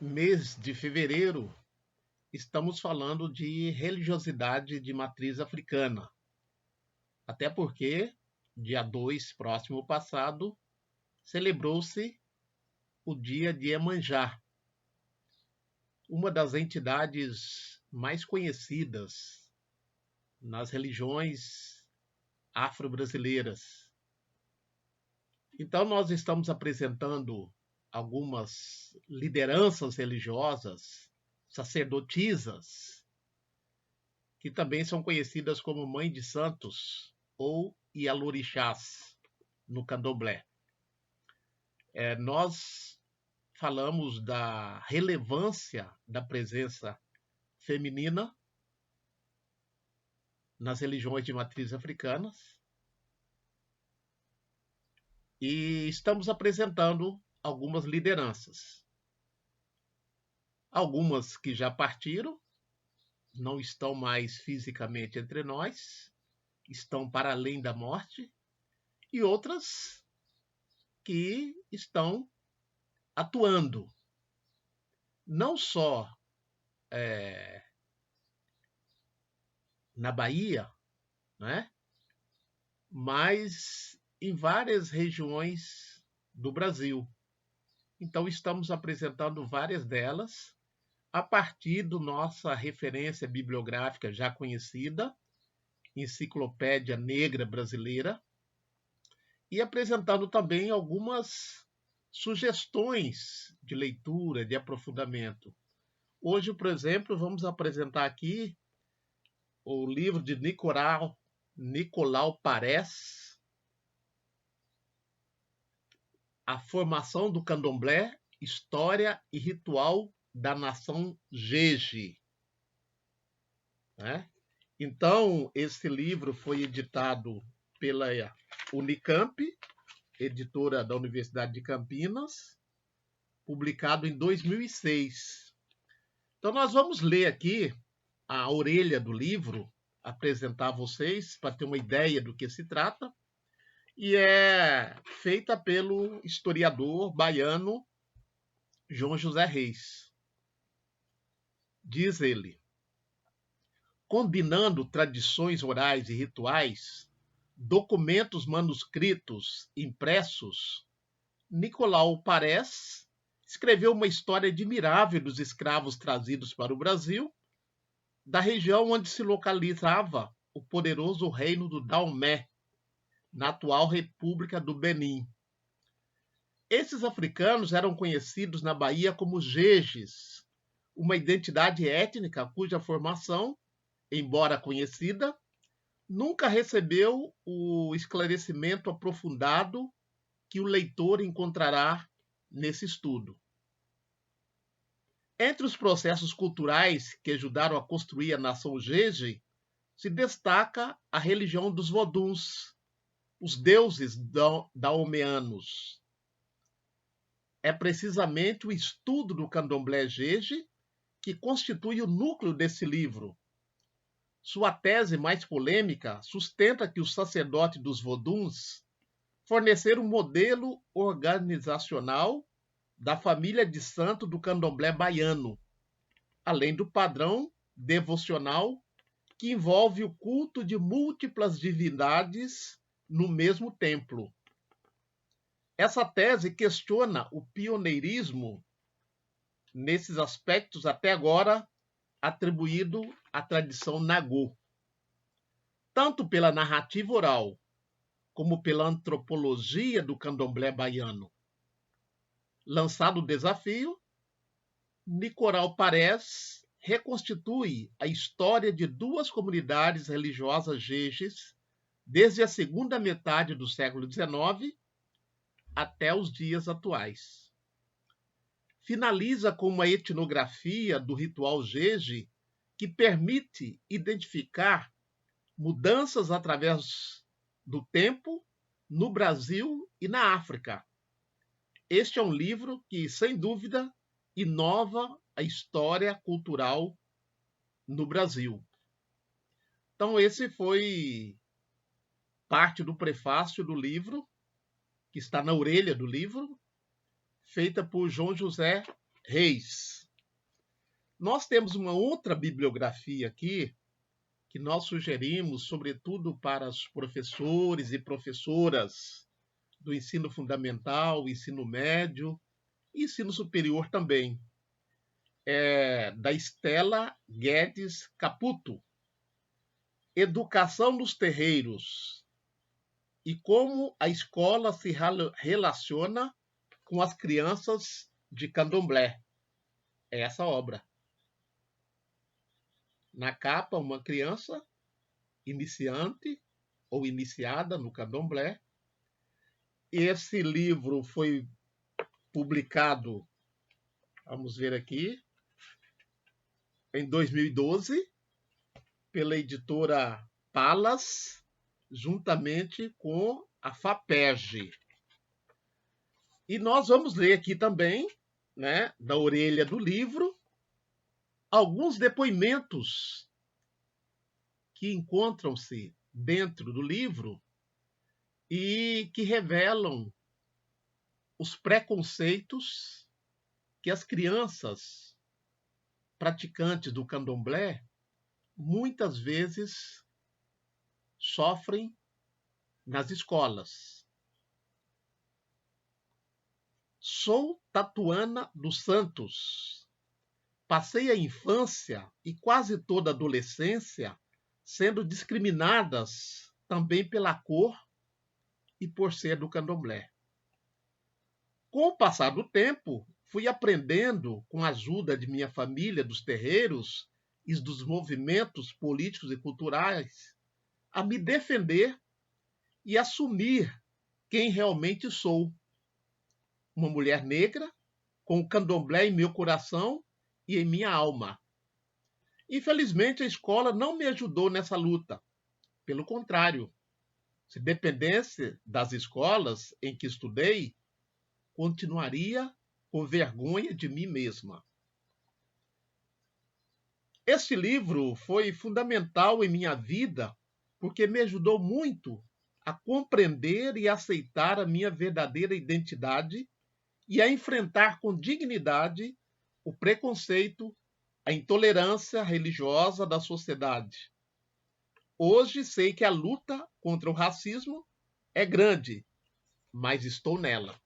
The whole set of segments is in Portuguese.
Mês de fevereiro, estamos falando de religiosidade de matriz africana. Até porque, dia 2 próximo passado, celebrou-se o dia de Iemanjá, uma das entidades mais conhecidas nas religiões afro-brasileiras. Então, nós estamos apresentando algumas lideranças religiosas, sacerdotisas, que também são conhecidas como Mãe de Santos ou Ialorixás no candomblé. Nós falamos da relevância da presença feminina nas religiões de matriz africanas e estamos apresentando algumas lideranças. Algumas que já partiram, não estão mais fisicamente entre nós, estão para além da morte, e outras que estão atuando, não só na Bahia, né, mas em várias regiões do Brasil. Então, estamos apresentando várias delas a partir da nossa referência bibliográfica já conhecida, Enciclopédia Negra Brasileira, e apresentando também algumas sugestões de leitura, de aprofundamento. Hoje, por exemplo, vamos apresentar aqui o livro de Nicolau Parés, A Formação do Candomblé, História e Ritual da Nação Jeje. Né? Então, esse livro foi editado pela Unicamp, editora da Universidade de Campinas, publicado em 2006. Então, nós vamos ler aqui a orelha do livro, apresentar a vocês para ter uma ideia do que se trata, e é feita pelo historiador baiano João José Reis. Diz ele: combinando tradições orais e rituais, documentos manuscritos impressos, Nicolau Parés escreveu uma história admirável dos escravos trazidos para o Brasil, da região onde se localizava o poderoso reino do Daomé, na atual República do Benin. Esses africanos eram conhecidos na Bahia como Jejes, uma identidade étnica cuja formação, embora conhecida, nunca recebeu o esclarecimento aprofundado que o leitor encontrará nesse estudo. Entre os processos culturais que ajudaram a construir a nação Jeje, se destaca a religião dos Voduns, os deuses daomeanos. É precisamente o estudo do candomblé Jeje que constitui o núcleo desse livro. Sua tese mais polêmica sustenta que os sacerdotes dos Voduns forneceram um modelo organizacional da família de santo do candomblé baiano, além do padrão devocional que envolve o culto de múltiplas divindades no mesmo templo. Essa tese questiona o pioneirismo nesses aspectos até agora atribuído à tradição Nagô, tanto pela narrativa oral como pela antropologia do candomblé baiano. Lançado o desafio, Nicolau Parés reconstitui a história de duas comunidades religiosas jejes desde a segunda metade do século XIX até os dias atuais. Finaliza com uma etnografia do ritual jeje que permite identificar mudanças através do tempo no Brasil e na África. Este é um livro que, sem dúvida, inova a história cultural no Brasil. Então, esse foi parte do prefácio do livro, que está na orelha do livro, feita por João José Reis. Nós temos uma outra bibliografia aqui que nós sugerimos, sobretudo para os professores e professoras do ensino fundamental, ensino médio e ensino superior também. É da Estela Guedes Caputo, Educação nos Terreiros e como a escola se relaciona com as crianças de candomblé. É essa obra. Na capa, uma criança iniciante ou iniciada no candomblé. Esse livro foi publicado, vamos ver aqui, em 2012, pela editora Palas, juntamente com a FAPERJ. E nós vamos ler aqui também, né, da orelha do livro, alguns depoimentos que encontram-se dentro do livro e que revelam os preconceitos que as crianças praticantes do candomblé muitas vezes sofrem nas escolas. Sou Tatuana dos Santos. Passei a infância e quase toda a adolescência sendo discriminadas também pela cor e por ser do candomblé. Com o passar do tempo, fui aprendendo, com a ajuda de minha família, dos terreiros e dos movimentos políticos e culturais, a me defender e assumir quem realmente sou. Uma mulher negra, com o candomblé em meu coração e em minha alma. Infelizmente, a escola não me ajudou nessa luta. Pelo contrário, se dependesse das escolas em que estudei, continuaria com vergonha de mim mesma. Este livro foi fundamental em minha vida porque me ajudou muito a compreender e aceitar a minha verdadeira identidade e a enfrentar com dignidade o preconceito, a intolerância religiosa da sociedade. Hoje sei que a luta contra o racismo é grande, mas estou nela.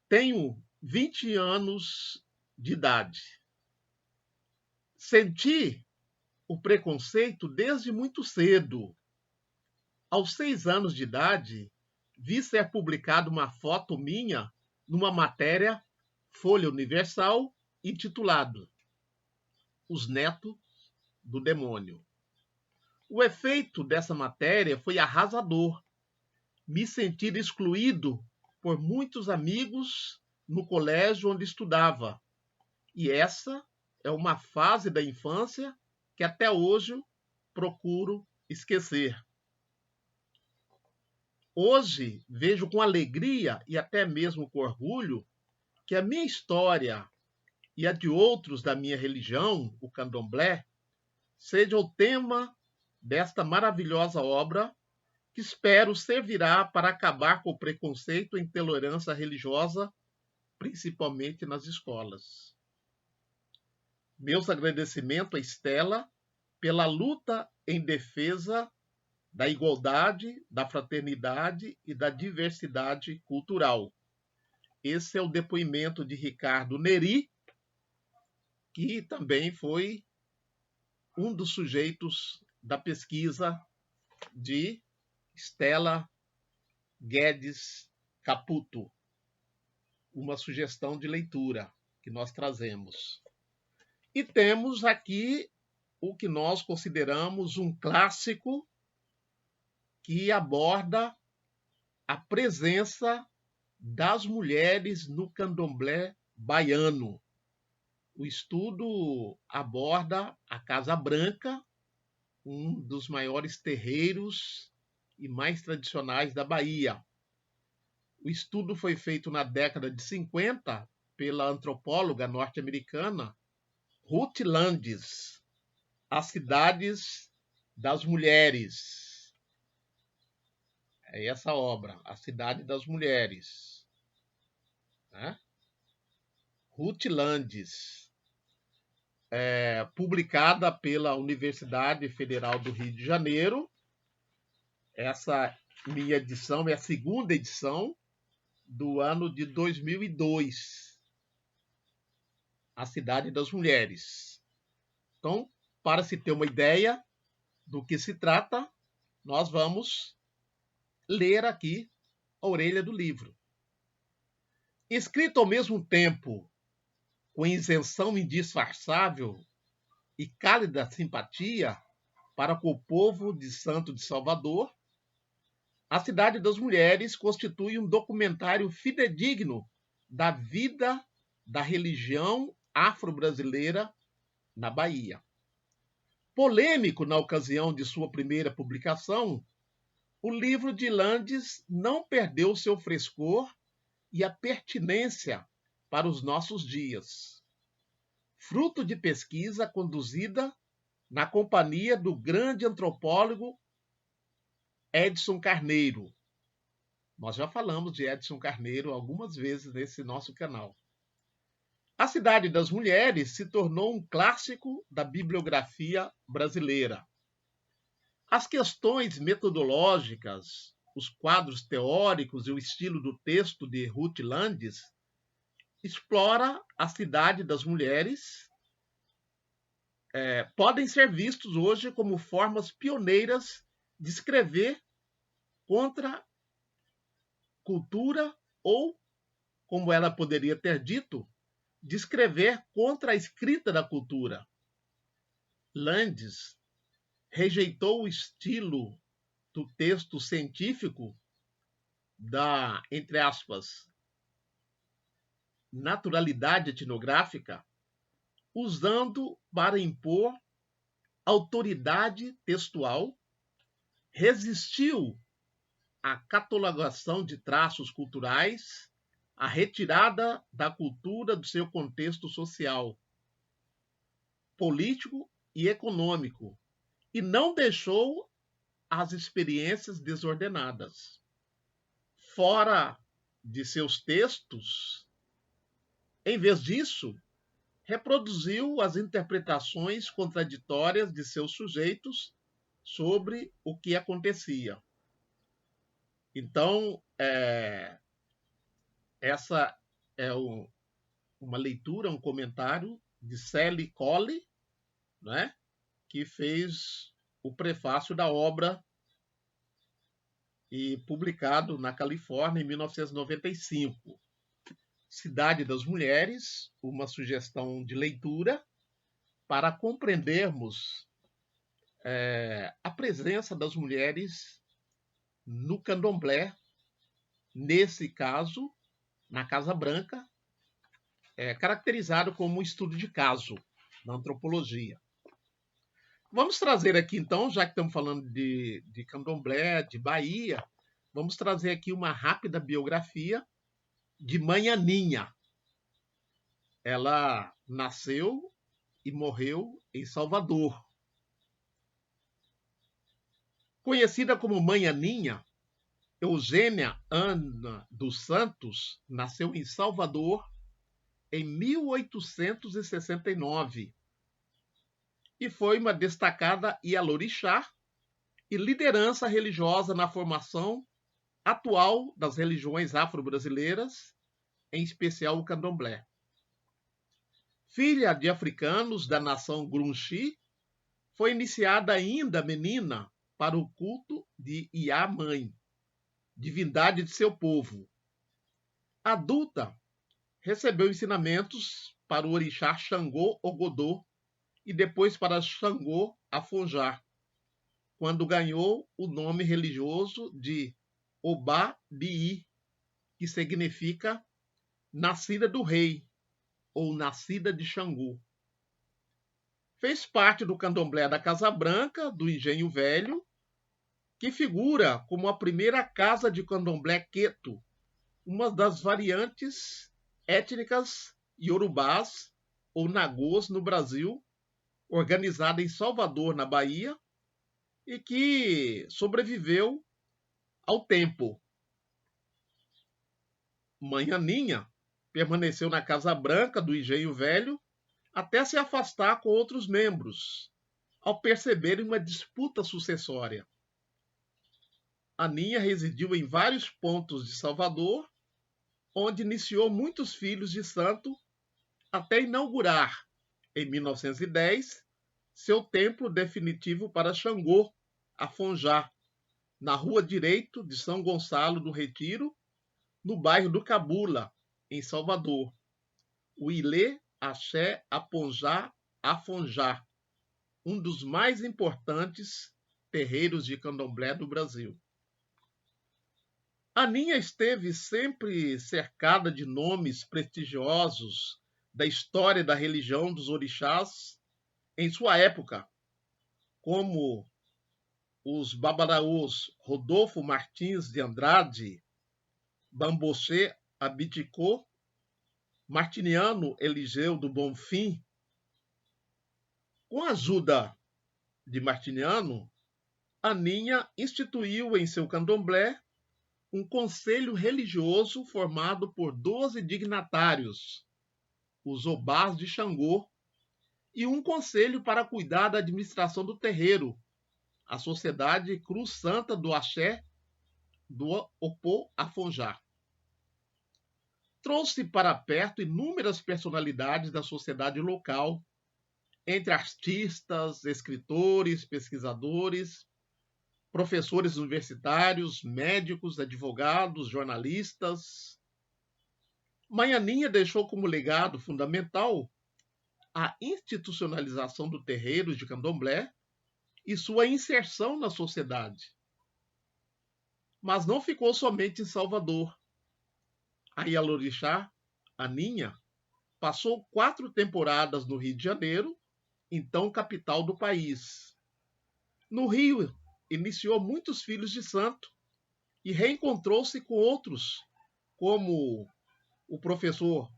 Tenho 20 anos de idade. Senti o preconceito desde muito cedo. Aos 6 anos de idade, vi ser publicada uma foto minha numa matéria Folha Universal intitulado Os Netos do Demônio. O efeito dessa matéria foi arrasador. Me sentir excluído por muitos amigos no colégio onde estudava. E essa é uma fase da infância que até hoje procuro esquecer. Hoje vejo com alegria e até mesmo com orgulho que a minha história e a de outros da minha religião, o candomblé, seja o tema desta maravilhosa obra que espero servirá para acabar com o preconceito e intolerância religiosa, principalmente nas escolas. Meus agradecimentos a Estela pela luta em defesa da igualdade, da fraternidade e da diversidade cultural. Esse é o depoimento de Ricardo Neri, que também foi um dos sujeitos da pesquisa de Estela Guedes Caputo. Uma sugestão de leitura que nós trazemos. E temos aqui o que nós consideramos um clássico que aborda a presença das mulheres no candomblé baiano. O estudo aborda a Casa Branca, um dos maiores terreiros e mais tradicionais da Bahia. O estudo foi feito na década de 50 pela antropóloga norte-americana Ruth Landis, As Cidades das Mulheres. É essa obra, A Cidade das Mulheres, né? Ruth Landes, publicada pela Universidade Federal do Rio de Janeiro. Essa minha edição é a segunda edição do ano de 2002, A Cidade das Mulheres. Então, para se ter uma ideia do que se trata, nós vamos ler aqui a orelha do livro. Escrito ao mesmo tempo com isenção indisfarçável e cálida simpatia para com o povo de Santo de Salvador, A Cidade das Mulheres constitui um documentário fidedigno da vida da religião afro-brasileira na Bahia. Polêmico na ocasião de sua primeira publicação, o livro de Landes não perdeu seu frescor e a pertinência para os nossos dias. Fruto de pesquisa conduzida na companhia do grande antropólogo Edson Carneiro. Nós já falamos de Edson Carneiro algumas vezes nesse nosso canal. A Cidade das Mulheres se tornou um clássico da bibliografia brasileira. As questões metodológicas, os quadros teóricos e o estilo do texto de Ruth Landes explora a cidade das mulheres, podem ser vistos hoje como formas pioneiras de escrever contra cultura ou, como ela poderia ter dito, de escrever contra a escrita da cultura. Landes rejeitou o estilo do texto científico da, entre aspas, naturalidade etnográfica, usando para impor autoridade textual, resistiu à catalogação de traços culturais, à retirada da cultura do seu contexto social, político e econômico, e não deixou as experiências desordenadas. Fora de seus textos, em vez disso, reproduziu as interpretações contraditórias de seus sujeitos sobre o que acontecia. Então, essa é uma leitura, um comentário de Sally Colley, né, que fez o prefácio da obra e publicado na Califórnia em 1995. Cidade das Mulheres, uma sugestão de leitura para compreendermos a presença das mulheres no candomblé, nesse caso, na Casa Branca, caracterizado como um estudo de caso na antropologia. Vamos trazer aqui, então, já que estamos falando de candomblé, de Bahia, vamos trazer aqui uma rápida biografia de Mãe Aninha. Ela nasceu e morreu em Salvador. Conhecida como Mãe Aninha, Eugênia Ana dos Santos nasceu em Salvador em 1869 e foi uma destacada ialorixá e liderança religiosa na formação atual das religiões afro-brasileiras, em especial o candomblé. Filha de africanos da nação Grunchi, foi iniciada ainda menina para o culto de Iá-mãe, divindade de seu povo. Adulta, recebeu ensinamentos para o orixá Xangô Ogodô e depois para Xangô Afonjá, quando ganhou o nome religioso de Obá-Bií, que significa nascida do rei ou nascida de Xangô. Fez parte do candomblé da Casa Branca, do Engenho Velho, que figura como a primeira casa de candomblé queto, uma das variantes étnicas iorubás ou nagôs no Brasil, organizada em Salvador, na Bahia, e que sobreviveu ao tempo. Mãe Aninha permaneceu na Casa Branca do Engenho Velho até se afastar com outros membros, ao perceberem uma disputa sucessória. Aninha residiu em vários pontos de Salvador, onde iniciou muitos filhos de santo, até inaugurar, em 1910, seu templo definitivo para Xangô, Afonjá, na Rua Direito de São Gonçalo do Retiro, no bairro do Cabula, em Salvador. O Ilê Axé Aponjá Afonjá, um dos mais importantes terreiros de candomblé do Brasil. Aninha esteve sempre cercada de nomes prestigiosos da história da religião dos orixás em sua época, como os babaraôs Rodolfo Martins de Andrade, Bamboché Abiticô, Martiniano Eligeu do Bonfim. Com a ajuda de Martiniano, Aninha instituiu em seu candomblé um conselho religioso formado por 12 dignatários, os Obás de Xangô, e um conselho para cuidar da administração do terreiro, a Sociedade Cruz Santa do Axé do Opô Afonjá. Trouxe para perto inúmeras personalidades da sociedade local, entre artistas, escritores, pesquisadores, professores universitários, médicos, advogados, jornalistas. Mãe Aninha deixou como legado fundamental a institucionalização do terreiro de candomblé e sua inserção na sociedade. Mas não ficou somente em Salvador. A Ialorixá, Aninha, passou 4 temporadas no Rio de Janeiro, então capital do país. No Rio, iniciou muitos filhos de santo e reencontrou-se com outros, como o professor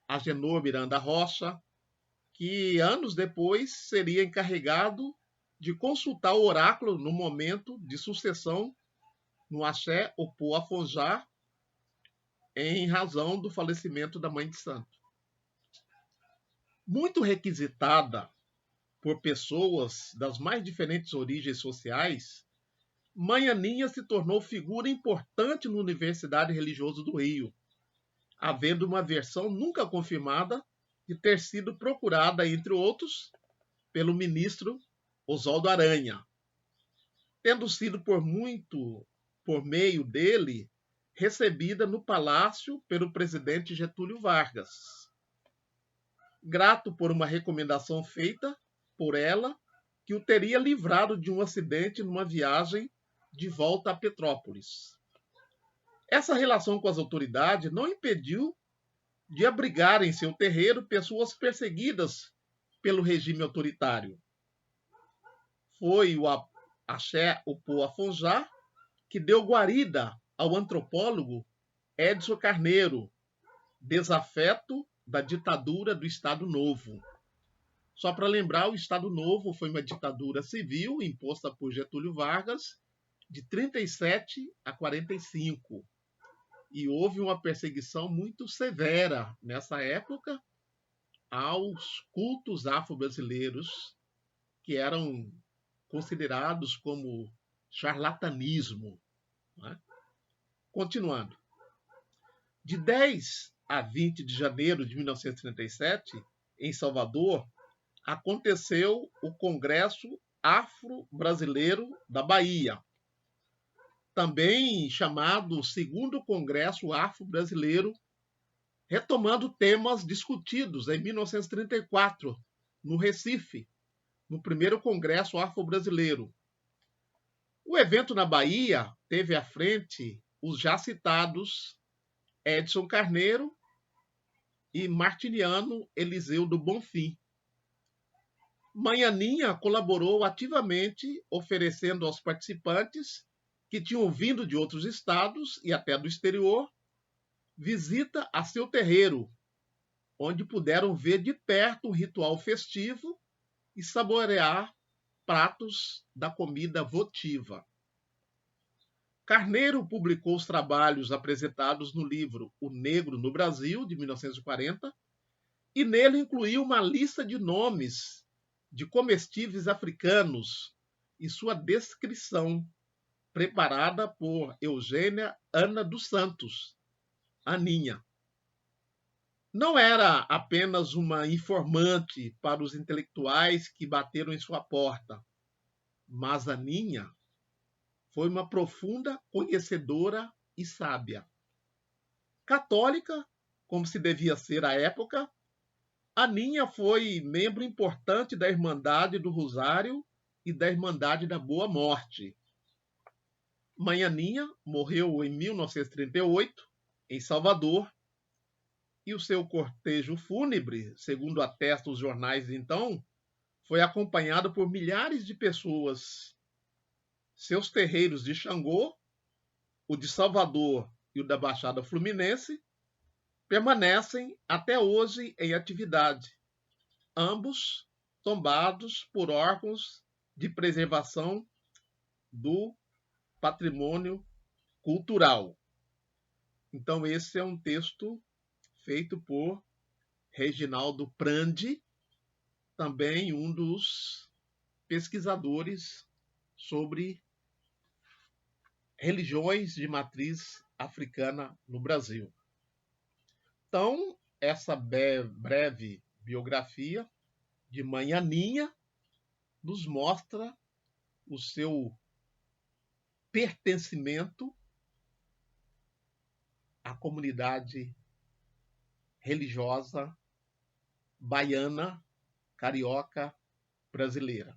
Agenor Miranda Rocha, que anos depois seria encarregado de consultar o oráculo no momento de sucessão no Axé Opô Afonjá, em razão do falecimento da mãe de santo. Muito requisitada por pessoas das mais diferentes origens sociais, Mãe Aninha se tornou figura importante na Universidade Religiosa do Rio, havendo uma versão nunca confirmada de ter sido procurada, entre outros, pelo ministro Oswaldo Aranha, tendo sido por meio dele, recebida no palácio pelo presidente Getúlio Vargas. Grato por uma recomendação feita por ela, que o teria livrado de um acidente numa viagem de volta a Petrópolis. Essa relação com as autoridades não impediu de abrigar em seu terreiro pessoas perseguidas pelo regime autoritário. Foi o Axé Opô Afonjá que deu guarida ao antropólogo Edson Carneiro, desafeto da ditadura do Estado Novo. Só para lembrar, o Estado Novo foi uma ditadura civil imposta por Getúlio Vargas de 37 a 45. E houve uma perseguição muito severa nessa época aos cultos afro-brasileiros, que eram considerados como charlatanismo. Né? Continuando. De 10 a 20 de janeiro de 1937, em Salvador, aconteceu o Congresso Afro-Brasileiro da Bahia, também chamado Segundo Congresso Afro-Brasileiro, retomando temas discutidos em 1934, no Recife, no primeiro Congresso Afro-Brasileiro. O evento na Bahia teve à frente os já citados Edson Carneiro e Martiniano Eliseu do Bonfim. Mãe Aninha colaborou ativamente, oferecendo aos participantes, que tinham vindo de outros estados e até do exterior, visita a seu terreiro, onde puderam ver de perto o ritual festivo e saborear pratos da comida votiva. Carneiro publicou os trabalhos apresentados no livro O Negro no Brasil, de 1940, e nele incluiu uma lista de nomes de comestíveis africanos e sua descrição, preparada por Eugênia Ana dos Santos, Aninha. Não era apenas uma informante para os intelectuais que bateram em sua porta, mas Aninha foi uma profunda conhecedora e sábia. Católica, como se devia ser à época, Aninha foi membro importante da Irmandade do Rosário e da Irmandade da Boa Morte. Mãe Aninha morreu em 1938, em Salvador, e o seu cortejo fúnebre, segundo atestam os jornais de então, foi acompanhado por milhares de pessoas. Seus terreiros de Xangô, o de Salvador e o da Baixada Fluminense, permanecem até hoje em atividade, ambos tombados por órgãos de preservação do patrimônio cultural. Então, esse é um texto feito por Reginaldo Prandi, também um dos pesquisadores sobre religiões de matriz africana no Brasil. Então, essa breve biografia de Mãe Aninha nos mostra o seu pertencimento à comunidade religiosa baiana, carioca, brasileira.